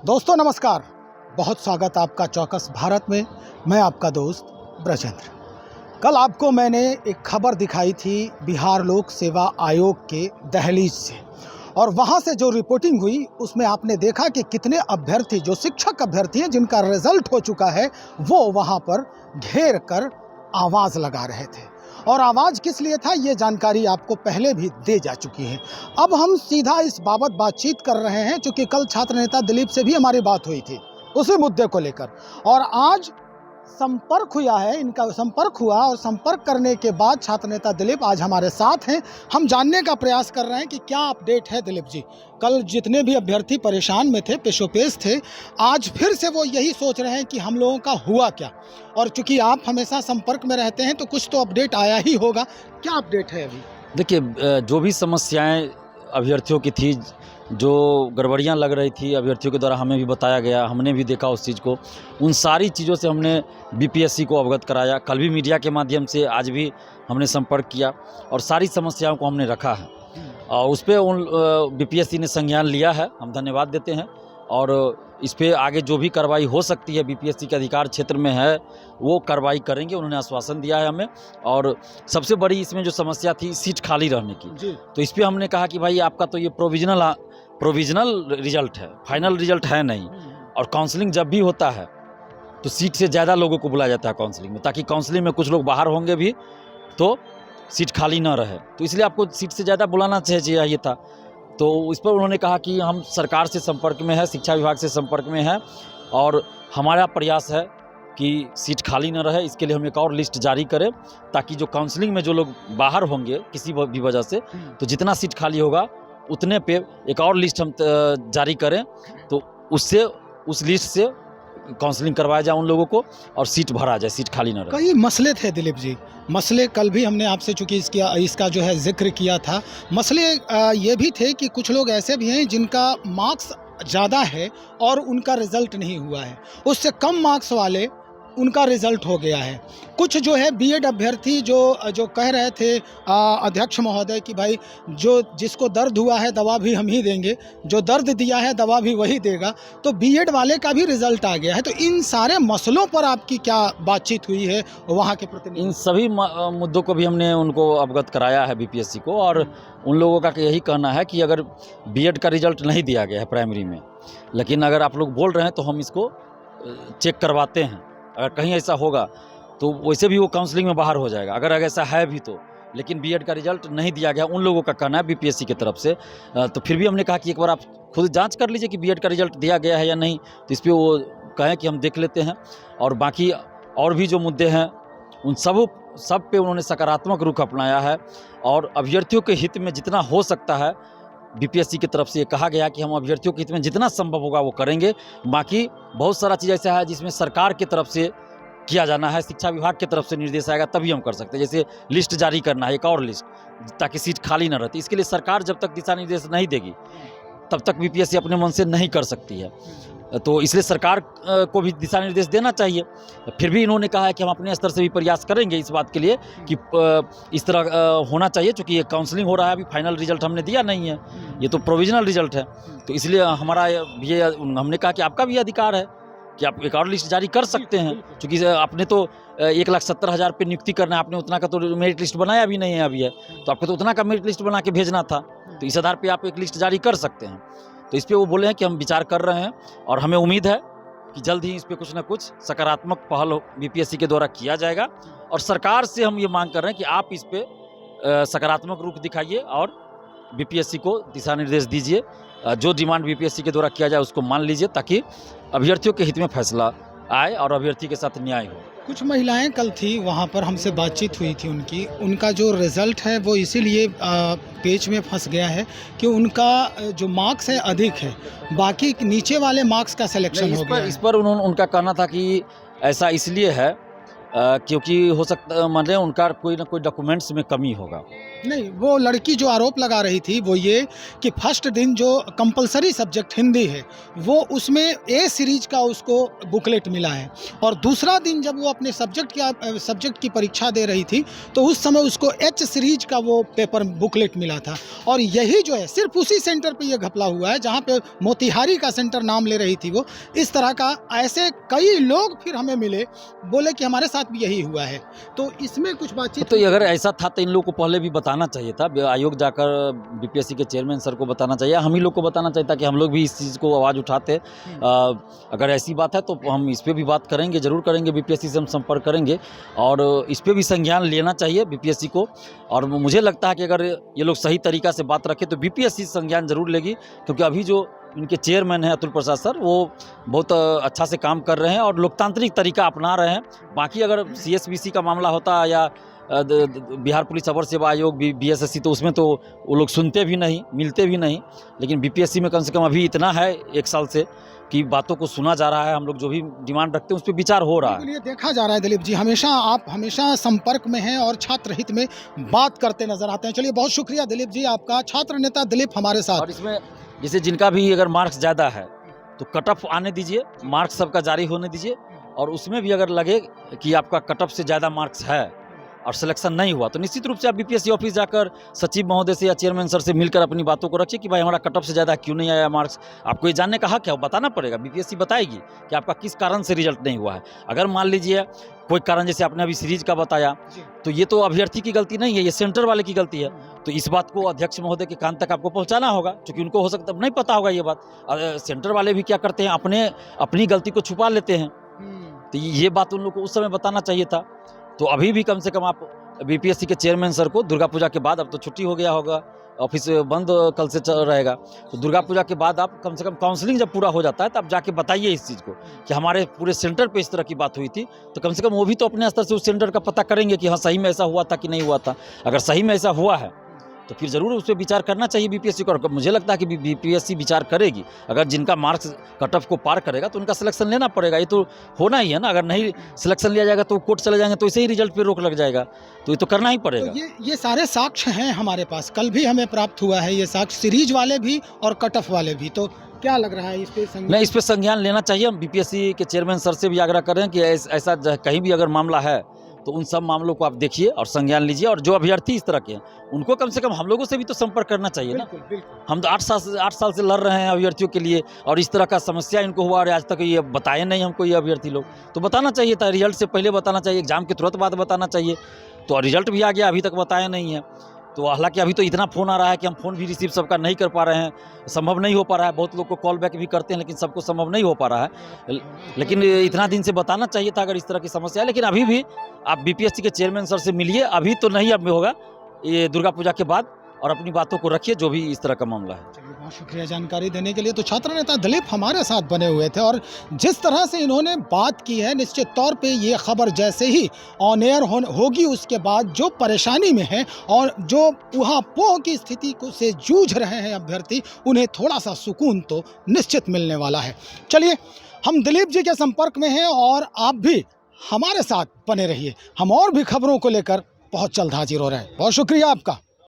दोस्तों नमस्कार, बहुत स्वागत आपका चौकस भारत में। मैं आपका दोस्त ब्रजेंद्र। कल आपको मैंने एक खबर दिखाई थी बिहार लोक सेवा आयोग के दहलीज से, और वहाँ से जो रिपोर्टिंग हुई उसमें आपने देखा कि कितने अभ्यर्थी, जो शिक्षक अभ्यर्थी हैं जिनका रिजल्ट हो चुका है, वो वहाँ पर घेर कर आवाज़ लगा रहे थे। और आवाज़ किस लिए था ये जानकारी आपको पहले भी दे जा चुकी है। अब हम सीधा इस बाबत बातचीत कर रहे हैं, चूँकि कल छात्र नेता दिलीप से भी हमारी बात हुई थी उसी मुद्दे को लेकर, और आज संपर्क हुआ है, इनका संपर्क हुआ, और संपर्क करने के बाद छात्र नेता दिलीप आज हमारे साथ हैं। हम जानने का प्रयास कर रहे हैं कि क्या अपडेट है दिलीप जी। कल जितने भी अभ्यर्थी परेशान में थे, पेशोपेश थे, आज फिर से वो यही सोच रहे हैं कि हम लोगों का हुआ क्या। और चूंकि आप हमेशा संपर्क में रहते हैं तो कुछ तो अपडेट आया ही होगा, क्या अपडेट है अभी? देखिए, जो भी समस्याएं अभ्यर्थियों की थी, जो गड़बड़ियां लग रही थी अभ्यर्थियों के द्वारा, हमें भी बताया गया, हमने भी देखा उस चीज़ को। उन सारी चीज़ों से हमने बीपीएससी को अवगत कराया। कल भी मीडिया के माध्यम से, आज भी हमने संपर्क किया और सारी समस्याओं को हमने रखा है। और उस पर उन बीपीएससी ने संज्ञान लिया है, हम धन्यवाद देते हैं। और इस पे आगे जो भी कार्रवाई हो सकती है बीपीएससी के अधिकार क्षेत्र में है, वो कार्रवाई करेंगे, उन्होंने आश्वासन दिया है हमें। और सबसे बड़ी इसमें जो समस्या थी सीट खाली रहने की, तो इस पर हमने कहा कि भाई आपका तो ये प्रोविजनल रिजल्ट है, फाइनल रिजल्ट है नहीं। और काउंसलिंग जब भी होता है तो सीट से ज़्यादा लोगों को बुलाया जाता है काउंसलिंग में, ताकि काउंसलिंग में कुछ लोग बाहर होंगे भी तो सीट खाली ना रहे, तो इसलिए आपको सीट से ज़्यादा बुलाना चाहिए था। तो इस पर उन्होंने कहा कि हम सरकार से संपर्क में है, शिक्षा विभाग से संपर्क में है, और हमारा प्रयास है कि सीट खाली न रहे। इसके लिए हम एक और लिस्ट जारी करें, ताकि जो काउंसलिंग में जो लोग बाहर होंगे किसी भी वजह से, तो जितना सीट खाली होगा उतने पे एक और लिस्ट हम जारी करें, तो उससे उस लिस्ट से काउंसलिंग करवाया जाए उन लोगों को और सीट भरा जाए, सीट खाली न रहे। कई मसले थे दिलीप जी, मसले कल भी हमने आपसे चूंकि इसका जो है जिक्र किया था। मसले ये भी थे कि कुछ लोग ऐसे भी हैं जिनका मार्क्स ज़्यादा है और उनका रिज़ल्ट नहीं हुआ है, उससे कम मार्क्स वाले उनका रिज़ल्ट हो गया है। कुछ जो है बीएड अभ्यर्थी जो कह रहे थे अध्यक्ष महोदय कि भाई जिसको दर्द हुआ है दवा भी हम ही देंगे, जो दर्द दिया है दवा भी वही देगा, तो बीएड वाले का भी रिज़ल्ट आ गया है। तो इन सारे मसलों पर आपकी क्या बातचीत हुई है वहाँ के प्रतिनिधि? इन सभी मुद्दों को भी हमने उनको अवगत कराया है बीपीएससी को, और उन लोगों का यही कहना है कि अगर बीएड का रिज़ल्ट नहीं दिया गया है प्राइमरी में, लेकिन अगर आप लोग बोल रहे हैं तो हम इसको चेक करवाते हैं, अगर कहीं ऐसा होगा तो वैसे भी वो काउंसलिंग में बाहर हो जाएगा, अगर ऐसा है भी तो। लेकिन बीएड का रिजल्ट नहीं दिया गया, उन लोगों का कहना है बीपीएससी की तरफ से। तो फिर भी हमने कहा कि एक बार आप खुद जांच कर लीजिए कि बीएड का रिजल्ट दिया गया है या नहीं। तो इस पर वो कहें कि हम देख लेते हैं, और बाकी और भी जो मुद्दे हैं उन सब पे उन्होंने सकारात्मक रुख अपनाया है। और अभ्यर्थियों के हित में जितना हो सकता है बीपीएससी की तरफ से ये कहा गया कि हम अभ्यर्थियों के हित में जितना संभव होगा वो करेंगे। बाकी बहुत सारा चीज़ ऐसा है जिसमें सरकार की तरफ से किया जाना है, शिक्षा विभाग की तरफ से निर्देश आएगा तभी हम कर सकते हैं। जैसे लिस्ट जारी करना है, एक और लिस्ट, ताकि सीट खाली ना रहती। इसके लिए सरकार जब तक दिशा निर्देश नहीं देगी तब तक बीपीएससी अपने मन से नहीं कर सकती है, तो इसलिए सरकार को भी दिशा निर्देश देना चाहिए। फिर भी इन्होंने कहा है कि हम अपने स्तर से भी प्रयास करेंगे इस बात के लिए कि इस तरह होना चाहिए, क्योंकि ये काउंसलिंग हो रहा है, अभी फाइनल रिजल्ट हमने दिया नहीं है, ये तो प्रोविजनल रिजल्ट है। तो इसलिए हमारा ये हमने कहा कि आपका भी अधिकार है कि आप एक और लिस्ट जारी कर सकते हैं, क्योंकि आपने तो 1,70,000 पे नियुक्ति करना है, आपने उतना का तो मेरिट लिस्ट बनाया भी नहीं है अभी है, तो आपको तो उतना का मेरिट लिस्ट बना के भेजना था, तो इस आधार पे आप एक लिस्ट जारी कर सकते हैं। तो इस पे वो बोले हैं कि हम विचार कर रहे हैं, और हमें उम्मीद है कि जल्द ही इस पे कुछ ना कुछ सकारात्मक पहल बीपीएससी के द्वारा किया जाएगा। और सरकार से हम ये मांग कर रहे हैं कि आप इस पे सकारात्मक रुख दिखाइए और बीपीएससी को दिशा निर्देश दीजिए, जो डिमांड बीपीएससी के द्वारा किया जाए उसको मान लीजिए, ताकि अभ्यर्थियों के हित में फैसला आए और अभ्यर्थी के साथ न्याय हो। कुछ महिलाएं कल थी वहाँ पर, हमसे बातचीत हुई थी उनका जो रिज़ल्ट है वो इसीलिए पेच में फंस गया है कि उनका जो मार्क्स है अधिक है, बाकी नीचे वाले मार्क्स का सिलेक्शन हो गया है। इस पर उनका कहना था कि ऐसा इसलिए है क्योंकि हो सकता माने उनका कोई ना कोई डॉक्यूमेंट्स में कमी होगा। नहीं, वो लड़की जो आरोप लगा रही थी वो ये कि फर्स्ट दिन जो कंपलसरी सब्जेक्ट हिंदी है वो उसमें ए सीरीज का उसको बुकलेट मिला है, और दूसरा दिन जब वो अपने सब्जेक्ट की परीक्षा दे रही थी तो उस समय उसको एच सीरीज का वो पेपर बुकलेट मिला था। और यही जो है सिर्फ उसी सेंटर पे ये घपला हुआ है जहाँ पे मोतिहारी का सेंटर नाम ले रही थी वो। इस तरह का ऐसे कई लोग फिर हमें मिले, बोले कि हमारे साथ भी यही हुआ है। तो इसमें कुछ बातचीत तो अगर ऐसा था तो इन लोगों को पहले भी बताना चाहिए था, आयोग जाकर बीपीएससी के चेयरमैन सर को बताना चाहिए, हम ही लोग को बताना चाहिए था कि हम लोग भी इस चीज़ को आवाज़ उठाते। अगर ऐसी बात है तो हम इस पर भी बात करेंगे, ज़रूर करेंगे, बीपीएससी से हम संपर्क करेंगे और इस पर भी संज्ञान लेना चाहिए बीपीएससी को। और मुझे लगता है कि अगर ये लोग सही तरीक़ा से बात रखें तो बीपीएससी संज्ञान जरूर लेगी, क्योंकि अभी जो इनके चेयरमैन हैं अतुल प्रसाद सर, वो बहुत अच्छा से काम कर रहे हैं और लोकतांत्रिक तरीका अपना रहे हैं। बाकी अगर सीएसबीसी का मामला होता या बिहार पुलिस अवर सेवा आयोग बीएसएससी, तो उसमें तो वो लोग सुनते भी नहीं, मिलते भी नहीं। लेकिन बीपीएससी में कम से कम अभी इतना है 1 साल से कि बातों को सुना जा रहा है, हम लोग जो भी डिमांड रखते हैं उस पर विचार हो रहा है। ये देखा जा रहा है दिलीप जी, आप हमेशा संपर्क में हैं और छात्र हित में बात करते नजर आते हैं। चलिए, बहुत शुक्रिया दिलीप जी आपका। छात्र नेता दिलीप हमारे साथ। और इसमें जैसे जिनका भी अगर मार्क्स ज़्यादा है तो कट ऑफ आने दीजिए, मार्क्स सबका जारी होने दीजिए, और उसमें भी अगर लगे कि आपका कट ऑफ से ज़्यादा मार्क्स है और सिलेक्शन नहीं हुआ तो निश्चित रूप से आप बीपीएससी ऑफिस जाकर सचिव महोदय से या चेयरमैन सर से मिलकर अपनी बातों को रखिए कि भाई हमारा कट ऑफ से ज़्यादा क्यों नहीं आया मार्क्स। आपको ये जानने का हक है, वो बताना पड़ेगा, बीपीएससी बताएगी कि आपका किस कारण से रिजल्ट नहीं हुआ है। अगर मान लीजिए कोई कारण, जैसे आपने अभी सीरीज का बताया, तो ये तो अभ्यर्थी की गलती नहीं है, ये सेंटर वाले की गलती है। तो इस बात को अध्यक्ष महोदय के कान तक आपको पहुंचाना होगा, क्योंकि उनको हो सकता नहीं पता होगा ये बात। सेंटर वाले भी क्या करते हैं, अपनी गलती को छुपा लेते हैं। तो ये बात उन लोग को उस समय बताना चाहिए था। तो अभी भी कम से कम आप बीपीएससी के चेयरमैन सर को दुर्गा पूजा के बाद, अब तो छुट्टी हो गया होगा, ऑफिस बंद कल से चल रहेगा, तो दुर्गा पूजा के बाद आप कम से कम काउंसलिंग जब पूरा हो जाता है तब जाके बताइए इस चीज़ को कि हमारे पूरे सेंटर पे इस तरह की बात हुई थी। तो कम से कम वो भी तो अपने स्तर से उस सेंटर का पता करेंगे कि हाँ सही में ऐसा हुआ था कि नहीं हुआ था। अगर सही में ऐसा हुआ है तो फिर ज़रूर उस पर विचार करना चाहिए बीपीएससी को। और मुझे लगता है कि बीपीएससी विचार करेगी। अगर जिनका मार्क्स कट ऑफ को पार करेगा तो उनका सिलेक्शन लेना पड़ेगा, ये तो होना ही है ना। अगर नहीं सिलेक्शन लिया जाएगा तो कोर्ट चले जाएंगे तो इसे ही रिजल्ट पे रोक लग जाएगा, तो ये तो करना ही पड़ेगा। तो ये सारे साक्ष्य हैं हमारे पास, कल भी हमें प्राप्त हुआ है ये साक्ष्य, सीरीज वाले भी और कट ऑफ वाले भी। तो क्या लग रहा है इस पे संज्ञान? नहीं, इस पर संज्ञान लेना चाहिए। हम बीपीएससी के चेयरमैन सर से भी आग्रह करें कि ऐसा कहीं भी अगर मामला है तो उन सब मामलों को आप देखिए और संज्ञान लीजिए। और जो अभ्यर्थी इस तरह के हैं उनको कम से कम हम लोगों से भी तो संपर्क करना चाहिए ना। बिल्कुल। हम तो 8 साल से लड़ रहे हैं अभ्यर्थियों के लिए, और इस तरह का समस्या इनको हुआ और आज तक ये बताए नहीं हमको ये अभ्यर्थी लोग। तो बताना चाहिए था, रिजल्ट से पहले बताना चाहिए, एग्जाम के तुरंत बाद बताना चाहिए। तो रिजल्ट भी आ गया, अभी तक बताया नहीं है। तो हालांकि अभी तो इतना फ़ोन आ रहा है कि हम फ़ोन भी रिसीव सबका नहीं कर पा रहे हैं, संभव नहीं हो पा रहा है। बहुत लोग को कॉल बैक भी करते हैं लेकिन सबको संभव नहीं हो पा रहा है। लेकिन इतना दिन से बताना चाहिए था अगर इस तरह की समस्या है। लेकिन अभी भी आप बीपीएससी के चेयरमैन सर से मिलिए, अभी तो नहीं, अब होगा ये दुर्गा पूजा के बाद, और अपनी बातों को रखिए जो भी इस तरह का मामला है। चलिए, बहुत शुक्रिया जानकारी देने के लिए। तो छात्र नेता दिलीप हमारे साथ बने हुए थे, और जिस तरह से इन्होंने बात की है, निश्चित तौर पे ये खबर जैसे ही ऑन एयर होगी उसके बाद जो परेशानी में है और जो ऊहापोह की स्थिति को से जूझ रहे हैं अभ्यर्थी, उन्हें थोड़ा सा सुकून तो निश्चित मिलने वाला है। चलिए, हम दिलीप जी के संपर्क में हैं और आप भी हमारे साथ बने रहिए। हम और भी खबरों को लेकर बहुत जल्द हाजिर हो रहे हैं। बहुत शुक्रिया आपका।